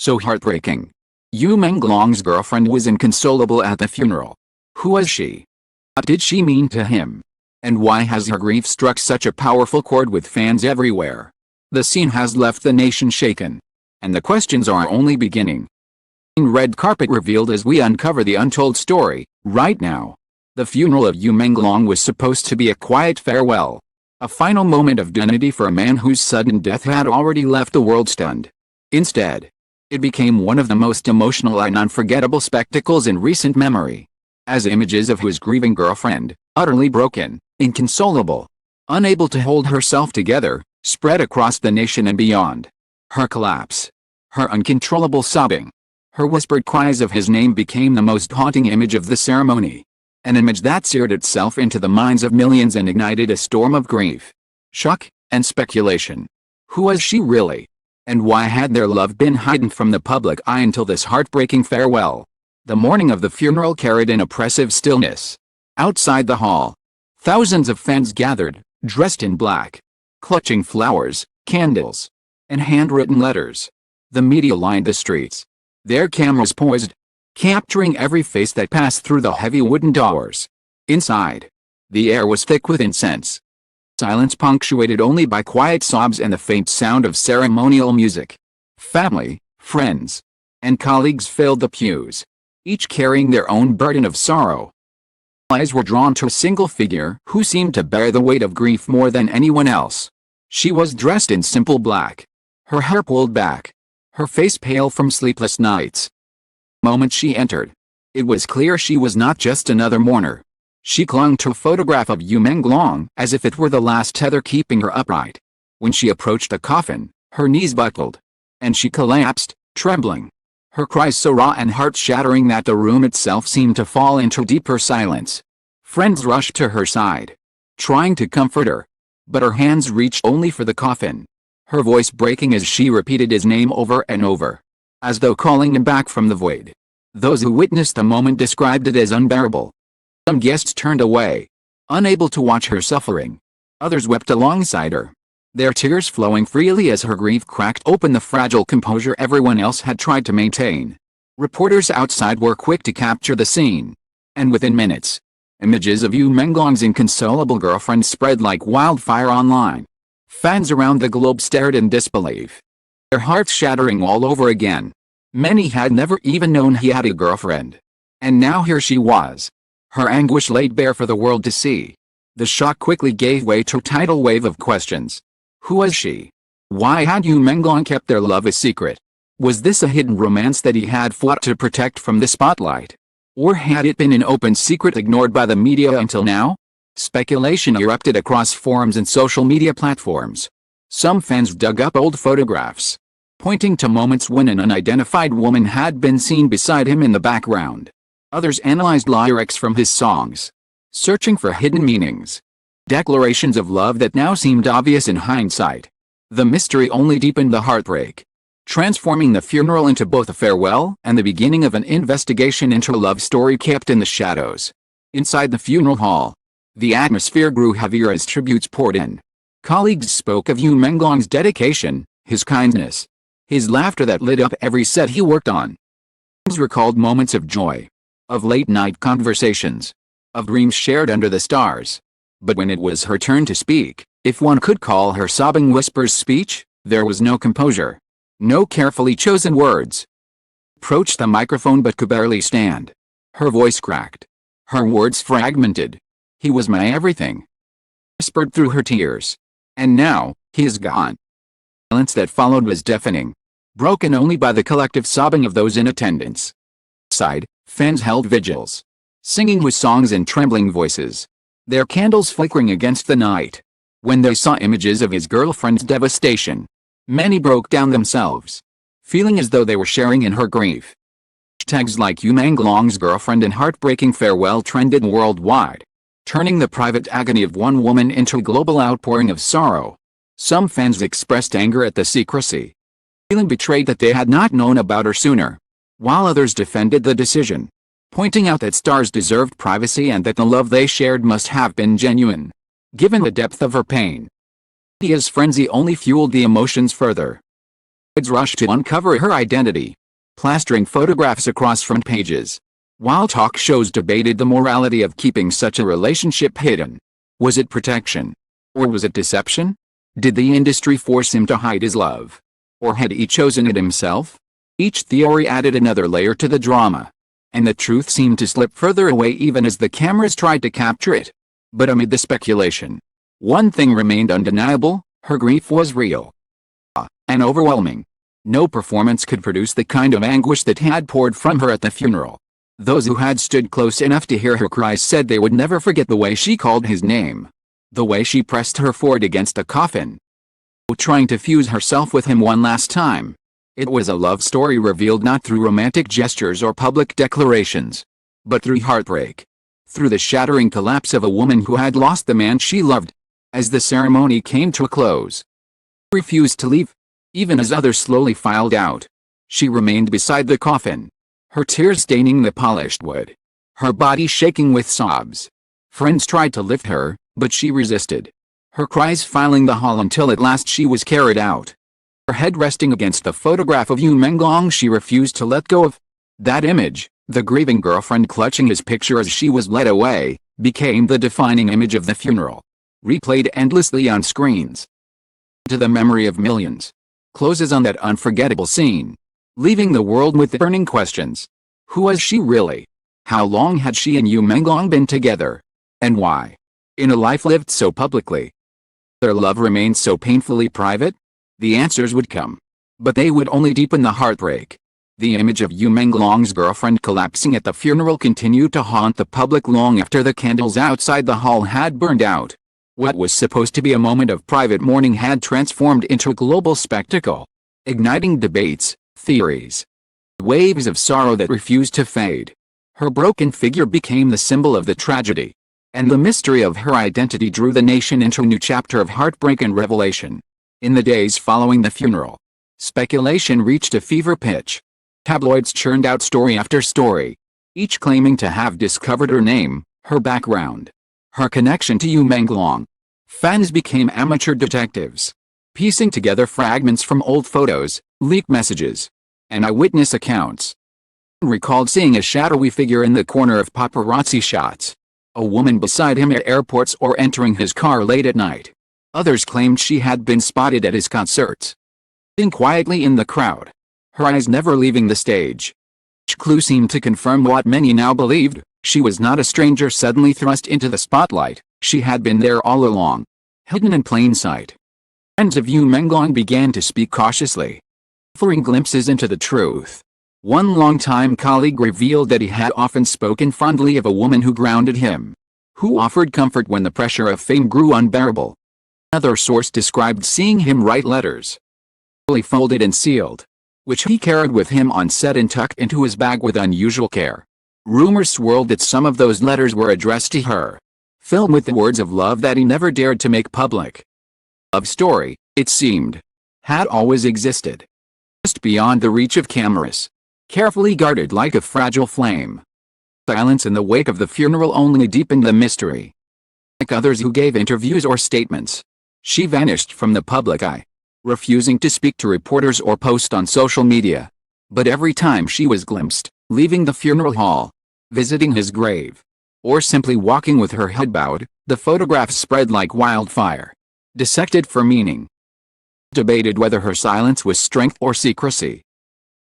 So heartbreaking. Yu Menglong's girlfriend was inconsolable at the funeral. Who was she? What did she mean to him? And why has her grief struck such a powerful chord with fans everywhere? The scene has left the nation shaken. And the questions are only beginning. Red carpet revealed as we uncover the untold story, right now. The funeral of Yu Menglong was supposed to be a quiet farewell. A final moment of dignity for a man whose sudden death had already left the world stunned. Instead, it became one of the most emotional and unforgettable spectacles in recent memory. As images of his grieving girlfriend, utterly broken, inconsolable, unable to hold herself together, spread across the nation and beyond. Her collapse, her uncontrollable sobbing, her whispered cries of his name became the most haunting image of the ceremony. An image that seared itself into the minds of millions and ignited a storm of grief, shock, and speculation. Who was she really? And why had their love been hidden from the public eye until this heartbreaking farewell? The morning of the funeral carried an oppressive stillness. Outside the hall, thousands of fans gathered, dressed in black, clutching flowers, candles, and handwritten letters. The media lined the streets, their cameras poised, capturing every face that passed through the heavy wooden doors. Inside, the air was thick with incense. Silence punctuated only by quiet sobs and the faint sound of ceremonial music. Family, friends, and colleagues filled the pews, each carrying their own burden of sorrow. Eyes were drawn to a single figure who seemed to bear the weight of grief more than anyone else. She was dressed in simple black, her hair pulled back, her face pale from sleepless nights. The moment she entered, it was clear she was not just another mourner. She clung to a photograph of Yu Menglong as if it were the last tether keeping her upright. When she approached the coffin, her knees buckled, and she collapsed, trembling. Her cries so raw and heart-shattering that the room itself seemed to fall into deeper silence. Friends rushed to her side, trying to comfort her, but her hands reached only for the coffin, her voice breaking as she repeated his name over and over, as though calling him back from the void. Those who witnessed the moment described it as unbearable. Some guests turned away, unable to watch her suffering. Others wept alongside her, their tears flowing freely as her grief cracked open the fragile composure everyone else had tried to maintain. Reporters outside were quick to capture the scene, and within minutes, images of Yu Menglong's inconsolable girlfriend spread like wildfire online. Fans around the globe stared in disbelief, their hearts shattering all over again. Many had never even known he had a girlfriend. And now here she was, her anguish laid bare for the world to see. The shock quickly gave way to a tidal wave of questions. Who was she? Why had Yu Menglong kept their love a secret? Was this a hidden romance that he had fought to protect from the spotlight? Or had it been an open secret ignored by the media until now? Speculation erupted across forums and social media platforms. Some fans dug up old photographs, pointing to moments when an unidentified woman had been seen beside him in the background. Others analyzed lyrics from his songs, searching for hidden meanings, declarations of love that now seemed obvious in hindsight. The mystery only deepened the heartbreak, transforming the funeral into both a farewell and the beginning of an investigation into a love story kept in the shadows. Inside the funeral hall, the atmosphere grew heavier as tributes poured in. Colleagues spoke of Yu Menglong's dedication, his kindness, his laughter that lit up every set he worked on. Fans recalled moments of joy, of late-night conversations, of dreams shared under the stars. But when it was her turn to speak, if one could call her sobbing whispers speech, there was no composure, no carefully chosen words. Approached the microphone but could barely stand. Her voice cracked, her words fragmented. He was my everything, whispered through her tears. And now, he is gone. The silence that followed was deafening, broken only by the collective sobbing of those in attendance. Outside, fans held vigils, singing with songs in trembling voices, their candles flickering against the night. When they saw images of his girlfriend's devastation, many broke down themselves, feeling as though they were sharing in her grief. Hashtags like Yu Menglong's girlfriend and heartbreaking farewell trended worldwide, turning the private agony of one woman into a global outpouring of sorrow. Some fans expressed anger at the secrecy, feeling betrayed that they had not known about her sooner, while others defended the decision, pointing out that stars deserved privacy and that the love they shared must have been genuine, given the depth of her pain. Media's frenzy only fueled the emotions further. It's rushed to uncover her identity, plastering photographs across front pages, while talk shows debated the morality of keeping such a relationship hidden. Was it protection? Or was it deception? Did the industry force him to hide his love? Or had he chosen it himself? Each theory added another layer to the drama, and the truth seemed to slip further away even as the cameras tried to capture it. But amid the speculation, one thing remained undeniable: her grief was real. And overwhelming. No performance could produce the kind of anguish that had poured from her at the funeral. Those who had stood close enough to hear her cries said they would never forget the way she called his name, the way she pressed her forehead against the coffin, trying to fuse herself with him one last time. It was a love story revealed not through romantic gestures or public declarations, but through heartbreak, through the shattering collapse of a woman who had lost the man she loved. As the ceremony came to a close, she refused to leave. Even as others slowly filed out, she remained beside the coffin, her tears staining the polished wood, her body shaking with sobs. Friends tried to lift her, but she resisted, her cries filling the hall until at last she was carried out. Her head resting against the photograph of Menglong, she refused to let go of. That image, the grieving girlfriend clutching his picture as she was led away, became the defining image of the funeral, replayed endlessly on screens. To the memory of millions, closes on that unforgettable scene, leaving the world with burning questions. Who was she really? How long had she and Menglong been together? And why, in a life lived so publicly, their love remained so painfully private? The answers would come, but they would only deepen the heartbreak. The image of Menglong's girlfriend collapsing at the funeral continued to haunt the public long after the candles outside the hall had burned out. What was supposed to be a moment of private mourning had transformed into a global spectacle, igniting debates, theories, waves of sorrow that refused to fade. Her broken figure became the symbol of the tragedy, and the mystery of her identity drew the nation into a new chapter of heartbreak and revelation. In the days following the funeral, speculation reached a fever pitch. Tabloids churned out story after story, each claiming to have discovered her name, her background, her connection to Menglong. Fans became amateur detectives, piecing together fragments from old photos, leaked messages, and eyewitness accounts. Recalled seeing a shadowy figure in the corner of paparazzi shots, a woman beside him at airports or entering his car late at night. Others claimed she had been spotted at his concerts, sitting quietly in the crowd, her eyes never leaving the stage. Each clue seemed to confirm what many now believed: she was not a stranger suddenly thrust into the spotlight. She had been there all along, hidden in plain sight. Friends of Menglong began to speak cautiously, offering glimpses into the truth. One longtime colleague revealed that he had often spoken fondly of a woman who grounded him, who offered comfort when the pressure of fame grew unbearable. Another source described seeing him write letters, fully folded and sealed, which he carried with him on set and tucked into his bag with unusual care. Rumors swirled that some of those letters were addressed to her, filled with the words of love that he never dared to make public. Love story, it seemed, had always existed, just beyond the reach of cameras, carefully guarded like a fragile flame. Silence in the wake of the funeral only deepened the mystery. Like others who gave interviews or statements, she vanished from the public eye, refusing to speak to reporters or post on social media. But every time she was glimpsed, leaving the funeral hall, visiting his grave, or simply walking with her head bowed, the photographs spread like wildfire, dissected for meaning. Debated whether her silence was strength or secrecy.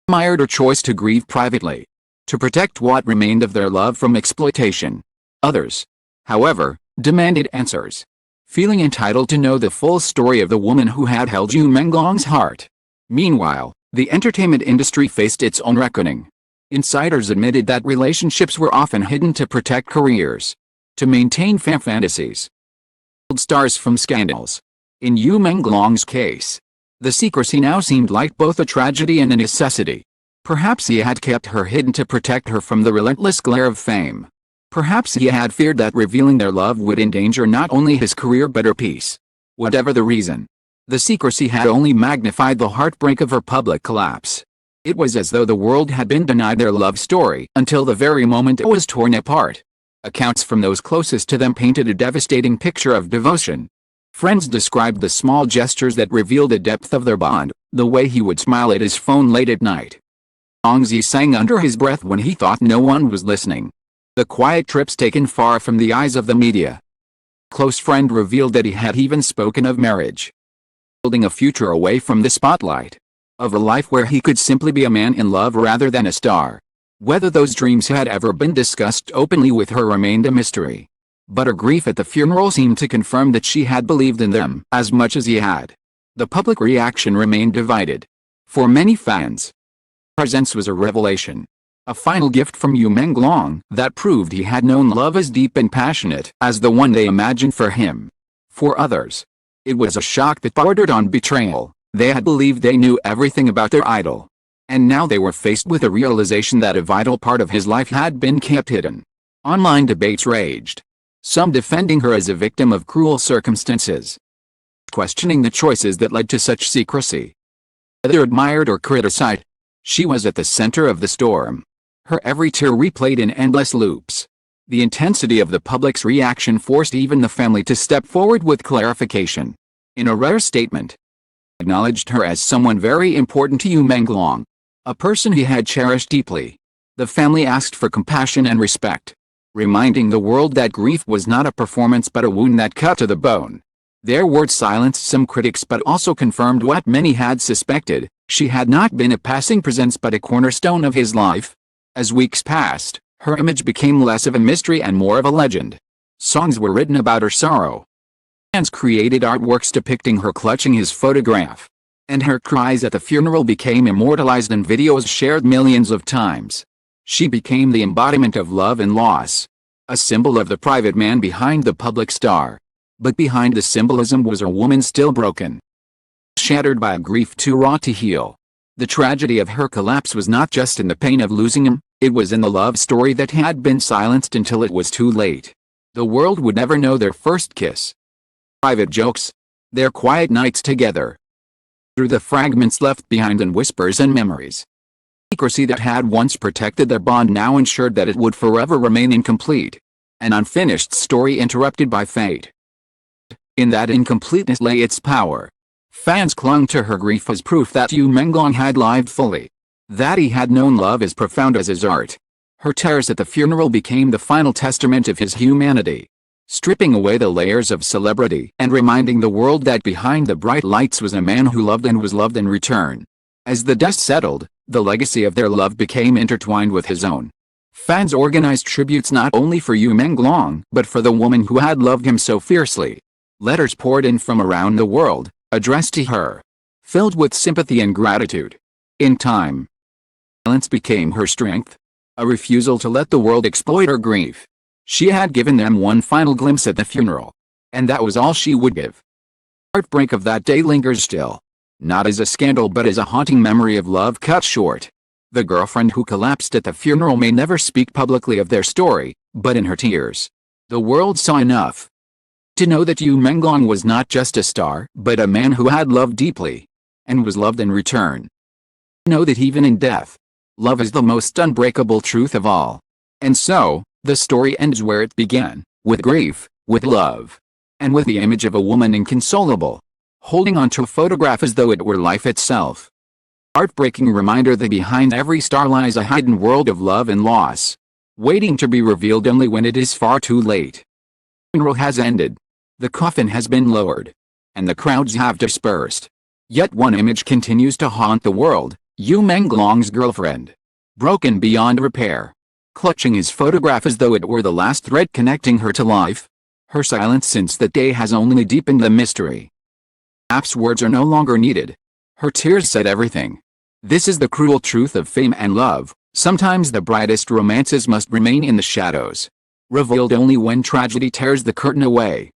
Admired her choice to grieve privately, to protect what remained of their love from exploitation. Others, however, demanded answers, feeling entitled to know the full story of the woman who had held Menglong's heart. Meanwhile, the entertainment industry faced its own reckoning. Insiders admitted that relationships were often hidden to protect careers, to maintain fan fantasies. Stars from scandals. In Menglong's case, the secrecy now seemed like both a tragedy and a necessity. Perhaps he had kept her hidden to protect her from the relentless glare of fame. Perhaps he had feared that revealing their love would endanger not only his career but her peace. Whatever the reason, the secrecy had only magnified the heartbreak of her public collapse. It was as though the world had been denied their love story until the very moment it was torn apart. Accounts from those closest to them painted a devastating picture of devotion. Friends described the small gestures that revealed the depth of their bond, The way he would smile at his phone late at night. Songs he sang under his breath when he thought no one was listening. The quiet trips taken far from the eyes of the media. Close friend revealed that he had even spoken of marriage. Building a future away from the spotlight. Of a life where he could simply be a man in love rather than a star. Whether those dreams had ever been discussed openly with her remained a mystery. But her grief at the funeral seemed to confirm that she had believed in them as much as he had. The public reaction remained divided. For many fans, presence was a revelation. A final gift from Menglong that proved he had known love as deep and passionate as the one they imagined for him. For others, it was a shock that bordered on betrayal. They had believed they knew everything about their idol. And now they were faced with the realization that a vital part of his life had been kept hidden. Online debates raged. Some defending her as a victim of cruel circumstances. Questioning the choices that led to such secrecy. Whether admired or criticized, she was at the center of the storm. Her every tear replayed in endless loops. The intensity of the public's reaction forced even the family to step forward with clarification. In a rare statement, acknowledged her as someone very important to Menglong, a person he had cherished deeply. The family asked for compassion and respect, reminding the world that grief was not a performance but a wound that cut to the bone. Their words silenced some critics but also confirmed what many had suspected: she had not been a passing presence but a cornerstone of his life. As weeks passed, her image became less of a mystery and more of a legend. Songs were written about her sorrow. Fans created artworks depicting her clutching his photograph. And her cries at the funeral became immortalized in videos shared millions of times. She became the embodiment of love and loss. A symbol of the private man behind the public star. But behind the symbolism was a woman still broken. Shattered by a grief too raw to heal. The tragedy of her collapse was not just in the pain of losing him, it was in the love story that had been silenced until it was too late. The world would never know their first kiss. Private jokes. Their quiet nights together. Through the fragments left behind in whispers and memories. Secrecy that had once protected their bond now ensured that it would forever remain incomplete. An unfinished story interrupted by fate. In that incompleteness lay its power. Fans clung to her grief as proof that Menglong had lived fully. That he had known love as profound as his art. Her tears at the funeral became the final testament of his humanity. Stripping away the layers of celebrity and reminding the world that behind the bright lights was a man who loved and was loved in return. As the dust settled, the legacy of their love became intertwined with his own. Fans organized tributes not only for Menglong but for the woman who had loved him so fiercely. Letters poured in from around the world, addressed to her, filled with sympathy and gratitude. In time, silence became her strength. A refusal to let the world exploit her grief. She had given them one final glimpse at the funeral. And that was all she would give. Heartbreak of that day lingers still. Not as a scandal but as a haunting memory of love cut short. The girlfriend who collapsed at the funeral may never speak publicly of their story, but in her tears, the world saw enough to know that Menglong was not just a star, but a man who had loved deeply, and was loved in return. Know that even in death, love is the most unbreakable truth of all. And so, the story ends where it began, with grief, with love, and with the image of a woman inconsolable, holding onto a photograph as though it were life itself. Heartbreaking reminder that behind every star lies a hidden world of love and loss, waiting to be revealed only when it is far too late. The funeral has ended. The coffin has been lowered, and the crowds have dispersed. Yet one image continues to haunt the world: Menglong's girlfriend. Broken beyond repair. Clutching his photograph as though it were the last thread connecting her to life. Her silence since that day has only deepened the mystery. Perhaps words are no longer needed. Her tears said everything. This is the cruel truth of fame and love. Sometimes the brightest romances must remain in the shadows, revealed only when tragedy tears the curtain away.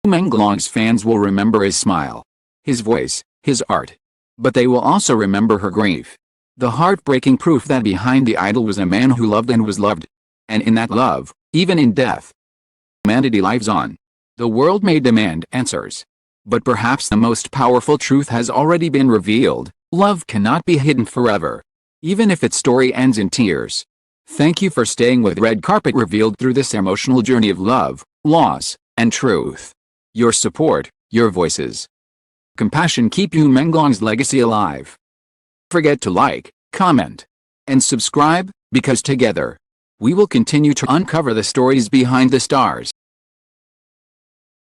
Menglong's fans will remember his smile, his voice, his art. But they will also remember her grief. The heartbreaking proof that behind the idol was a man who loved and was loved. And in that love, even in death, humanity lives on. The world may demand answers. But perhaps the most powerful truth has already been revealed: love cannot be hidden forever, even if its story ends in tears. Thank you for staying with Red Carpet Revealed through this emotional journey of love, loss, and truth. Your support, your voices, Compassion keep Yu Menglong's legacy alive. Forget to like, comment, and subscribe, because together, we will continue to uncover the stories behind the stars.